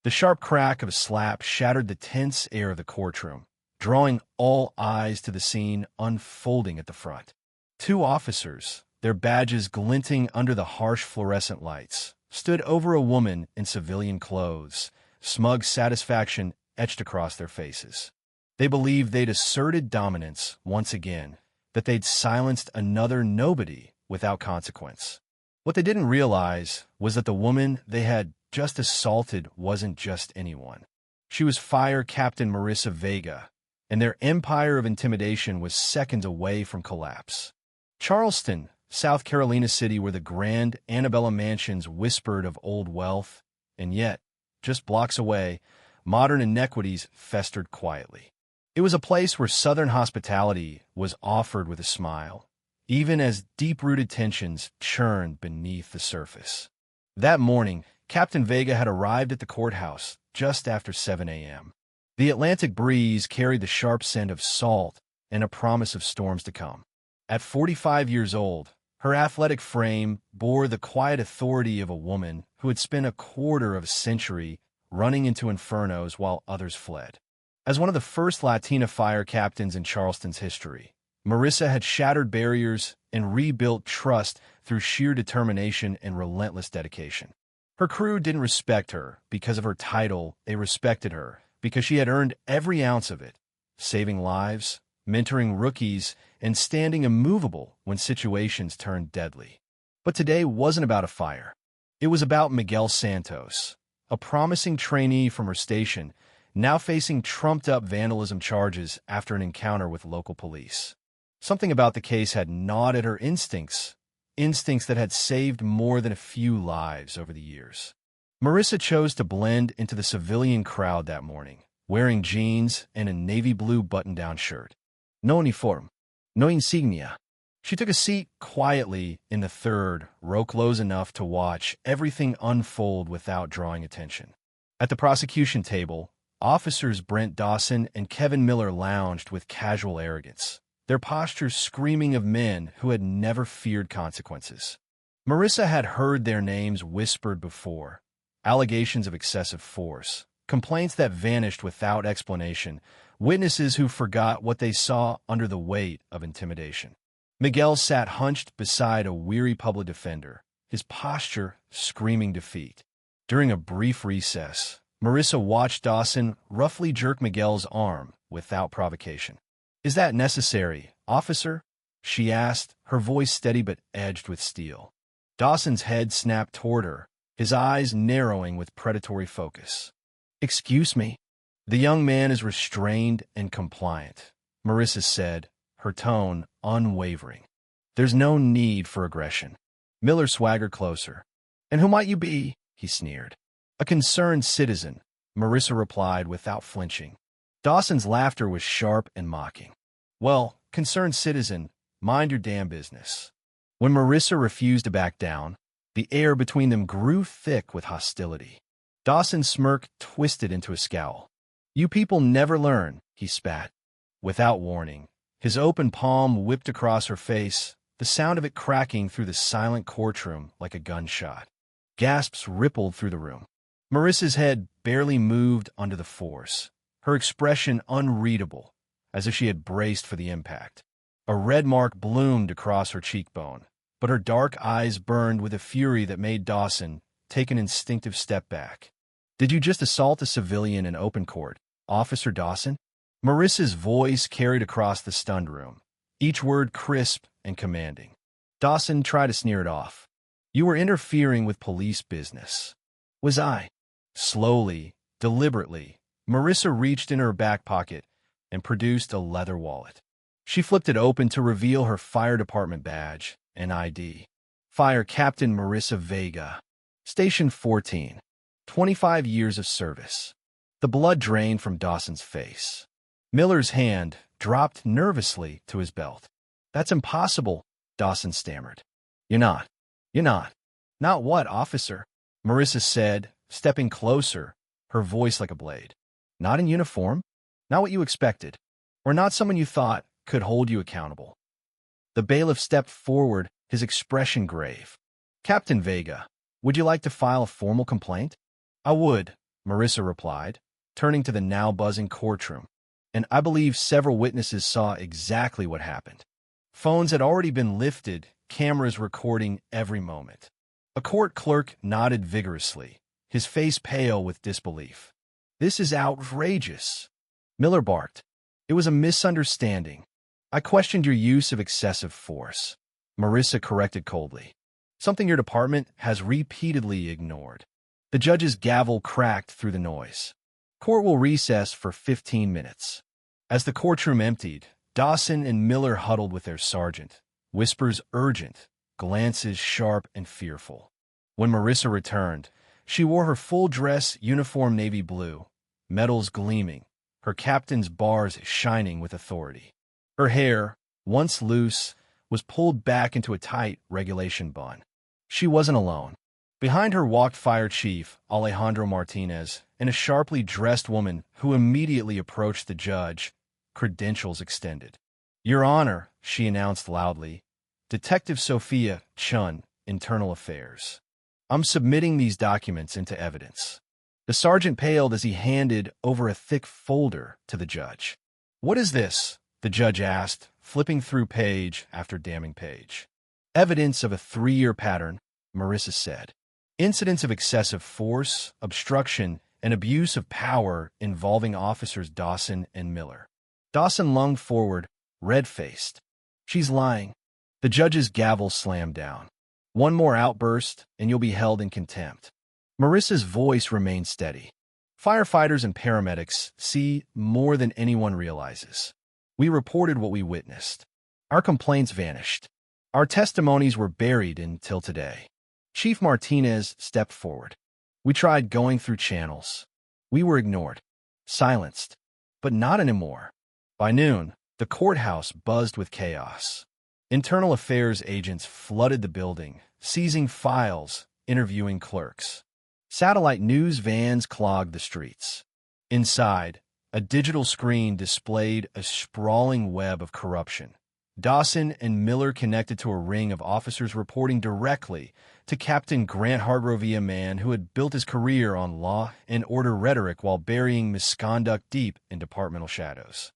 The sharp crack of a slap shattered the tense air of the courtroom, drawing all eyes to the scene unfolding at the front. Two officers, their badges glinting under the harsh fluorescent lights, stood over a woman in civilian clothes, smug satisfaction etched across their faces. They believed they'd asserted dominance once again, that they'd silenced another nobody without consequence. What they didn't realize was that the woman they had just assaulted wasn't just anyone. She was Fire Captain Marissa Vega, and their empire of intimidation was seconds away from collapse. Charleston, South Carolina city, where the grand Annabella mansions whispered of old wealth, and yet, just blocks away, modern inequities festered quietly. It was a place where Southern hospitality was offered with a smile, even as deep-rooted tensions churned beneath the surface. That morning, Captain Vega had arrived at the courthouse just after 7 a.m. The Atlantic breeze carried the sharp scent of salt and a promise of storms to come. At 45 years old, her athletic frame bore the quiet authority of a woman who had spent a quarter of a century running into infernos while others fled. As one of the first Latina fire captains in Charleston's history, Marissa had shattered barriers and rebuilt trust through sheer determination and relentless dedication. Her crew didn't respect her because of her title, they respected her because she had earned every ounce of it, saving lives, mentoring rookies, and standing immovable when situations turned deadly. But today wasn't about a fire. It was about Miguel Santos, a promising trainee from her station, now facing trumped-up vandalism charges after an encounter with local police. Something about the case had gnawed at her instincts that had saved more than a few lives over the years. Marissa chose to blend into the civilian crowd that morning, wearing jeans and a navy blue button-down shirt. No uniform, no insignia. She took a seat quietly in the third row, close enough to watch everything unfold without drawing attention. At the prosecution table, Officers Brent Dawson and Kevin Miller lounged with casual arrogance, their postures screaming of men who had never feared consequences. Marissa had heard their names whispered before, allegations of excessive force, complaints that vanished without explanation, witnesses who forgot what they saw under the weight of intimidation. Miguel sat hunched beside a weary public defender, his posture screaming defeat. During a brief recess, Marissa watched Dawson roughly jerk Miguel's arm without provocation. "Is that necessary, officer?" she asked, her voice steady but edged with steel. Dawson's head snapped toward her, his eyes narrowing with predatory focus. "Excuse me." "The young man is restrained and compliant," Marissa said, her tone unwavering. "There's no need for aggression." Miller swaggered closer. "And who might you be?" he sneered. "A concerned citizen," Marissa replied without flinching. Dawson's laughter was sharp and mocking. "Well, concerned citizen, mind your damn business." When Marissa refused to back down, the air between them grew thick with hostility. Dawson's smirk twisted into a scowl. "You people never learn," he spat. Without warning, his open palm whipped across her face, the sound of it cracking through the silent courtroom like a gunshot. Gasps rippled through the room. Marissa's head barely moved under the force, her expression unreadable, as if she had braced for the impact. A red mark bloomed across her cheekbone, but her dark eyes burned with a fury that made Dawson take an instinctive step back. "Did you just assault a civilian in open court, Officer Dawson?" Marissa's voice carried across the stunned room, each word crisp and commanding. Dawson tried to sneer it off. "You were interfering with police business." "Was I?" Slowly, deliberately, Marissa reached in her back pocket and produced a leather wallet. She flipped it open to reveal her fire department badge and ID. Fire Captain Marissa Vega, Station 14, 25 years of service. The blood drained from Dawson's face. Miller's hand dropped nervously to his belt. "That's impossible," Dawson stammered. You're not. Not what, officer?" Marissa said, stepping closer, her voice like a blade. "Not in uniform? Not what you expected? Or not someone you thought could hold you accountable?" The bailiff stepped forward, his expression grave. "Captain Vega, would you like to file a formal complaint?" "I would," Marissa replied, turning to the now buzzing courtroom. And I believe several witnesses saw exactly what happened. Phones had already been lifted, cameras recording every moment. A court clerk nodded vigorously, his face pale with disbelief. This is outrageous. Miller barked. It was a misunderstanding. I questioned your use of excessive force. Marissa corrected coldly. Something your department has repeatedly ignored. The judge's gavel cracked through the noise. Court will recess for 15 minutes. As the courtroom emptied, Dawson and Miller huddled with their sergeant, whispers urgent, glances sharp and fearful. When Marissa returned, she wore her full-dress uniform navy blue, medals gleaming, her captain's bars shining with authority. Her hair, once loose, was pulled back into a tight regulation bun. She wasn't alone. Behind her walked Fire Chief Alejandro Martinez and a sharply dressed woman who immediately approached the judge, credentials extended. Your Honor, she announced loudly, Detective Sophia Chun, Internal Affairs. I'm submitting these documents into evidence. The sergeant paled as he handed over a thick folder to the judge. What is this? The judge asked, flipping through page after damning page. Evidence of a 3-year pattern, Marissa said. Incidents of excessive force, obstruction, and abuse of power involving officers Dawson and Miller. Dawson lunged forward, red-faced. She's lying. The judge's gavel slammed down. One more outburst, and you'll be held in contempt. Marissa's voice remained steady. Firefighters and paramedics see more than anyone realizes. We reported what we witnessed. Our complaints vanished. Our testimonies were buried until today. Chief Martinez stepped forward. We tried going through channels. We were ignored, silenced, but not anymore. By noon, the courthouse buzzed with chaos. Internal Affairs agents flooded the building, seizing files, interviewing clerks. Satellite news vans clogged the streets. Inside, a digital screen displayed a sprawling web of corruption. Dawson and Miller connected to a ring of officers reporting directly to Captain Grant Hargrove, a man who had built his career on law and order rhetoric while burying misconduct deep in departmental shadows.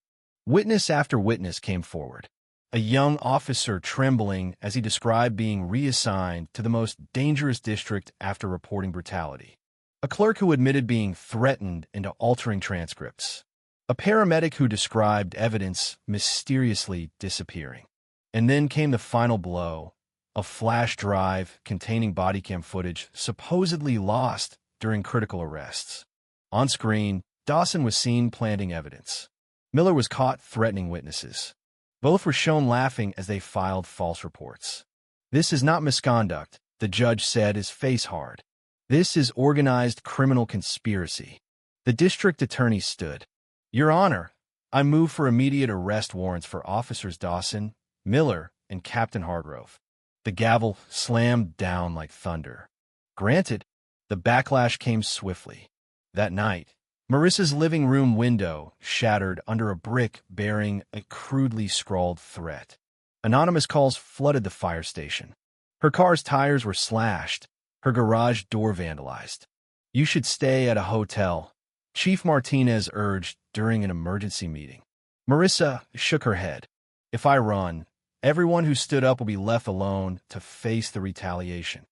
Witness after witness came forward. A young officer trembling as he described being reassigned to the most dangerous district after reporting brutality. A clerk who admitted being threatened into altering transcripts. A paramedic who described evidence mysteriously disappearing. And then came the final blow, a flash drive containing body cam footage supposedly lost during critical arrests. On screen, Dawson was seen planting evidence. Miller was caught threatening witnesses. Both were shown laughing as they filed false reports. This is not misconduct, the judge said, his face hard. This is organized criminal conspiracy. The district attorney stood. Your Honor, I move for immediate arrest warrants for officers Dawson, Miller, and Captain Hargrove. The gavel slammed down like thunder. Granted, the backlash came swiftly. That night, Marissa's living room window shattered under a brick bearing a crudely scrawled threat. Anonymous calls flooded the fire station. Her car's tires were slashed, her garage door vandalized. You should stay at a hotel, Chief Martinez urged during an emergency meeting. Marissa shook her head. If I run, everyone who stood up will be left alone to face the retaliation.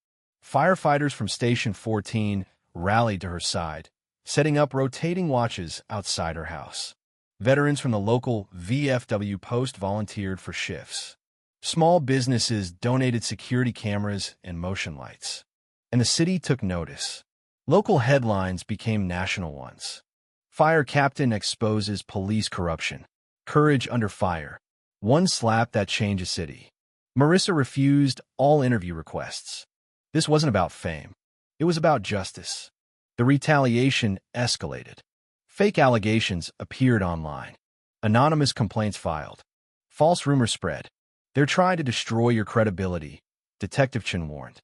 Firefighters from Station 14 rallied to her side, setting up rotating watches outside her house. Veterans from the local VFW post volunteered for shifts. Small businesses donated security cameras and motion lights. And the city took notice. Local headlines became national ones. Fire captain exposes police corruption. Courage under fire. One slap that changed a city. Marissa refused all interview requests. This wasn't about fame. It was about justice. The retaliation escalated. Fake allegations appeared online. Anonymous complaints filed. False rumors spread. They're trying to destroy your credibility, Detective Chin warned.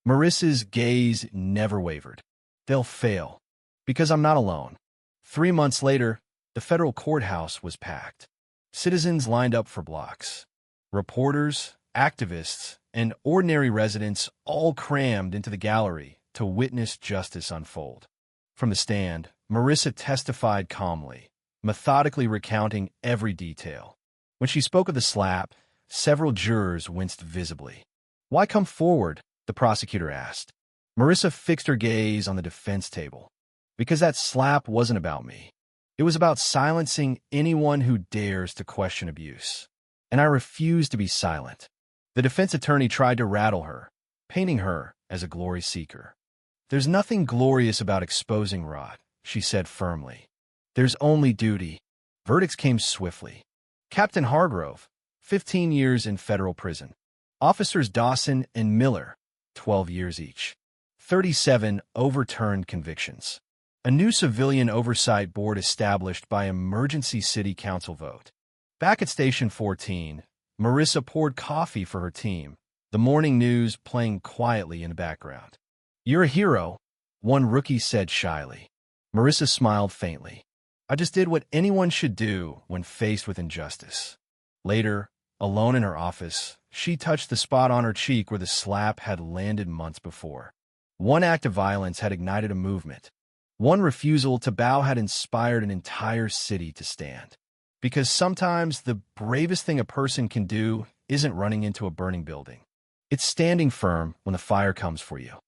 Marissa's gaze never wavered. They'll fail. Because I'm not alone. 3 months later, the federal courthouse was packed. Citizens lined up for blocks. Reporters, activists, and ordinary residents all crammed into the gallery to witness justice unfold. From the stand, Marissa testified calmly, methodically recounting every detail. When she spoke of the slap, several jurors winced visibly. "Why come forward?" the prosecutor asked. Marissa fixed her gaze on the defense table. "Because that slap wasn't about me. It was about silencing anyone who dares to question abuse. And I refuse to be silent." The defense attorney tried to rattle her, painting her as a glory seeker. "There's nothing glorious about exposing Rod," she said firmly. "There's only duty." Verdicts came swiftly. Captain Hargrove, 15 years in federal prison. Officers Dawson and Miller, 12 years each. 37 overturned convictions. A new civilian oversight board established by emergency city council vote. Back at Station 14, Marissa poured coffee for her team, the morning news playing quietly in the background. "You're a hero," one rookie said shyly. Marissa smiled faintly. "I just did what anyone should do when faced with injustice." Later, alone in her office, she touched the spot on her cheek where the slap had landed months before. One act of violence had ignited a movement. One refusal to bow had inspired an entire city to stand. Because sometimes the bravest thing a person can do isn't running into a burning building. It's standing firm when the fire comes for you.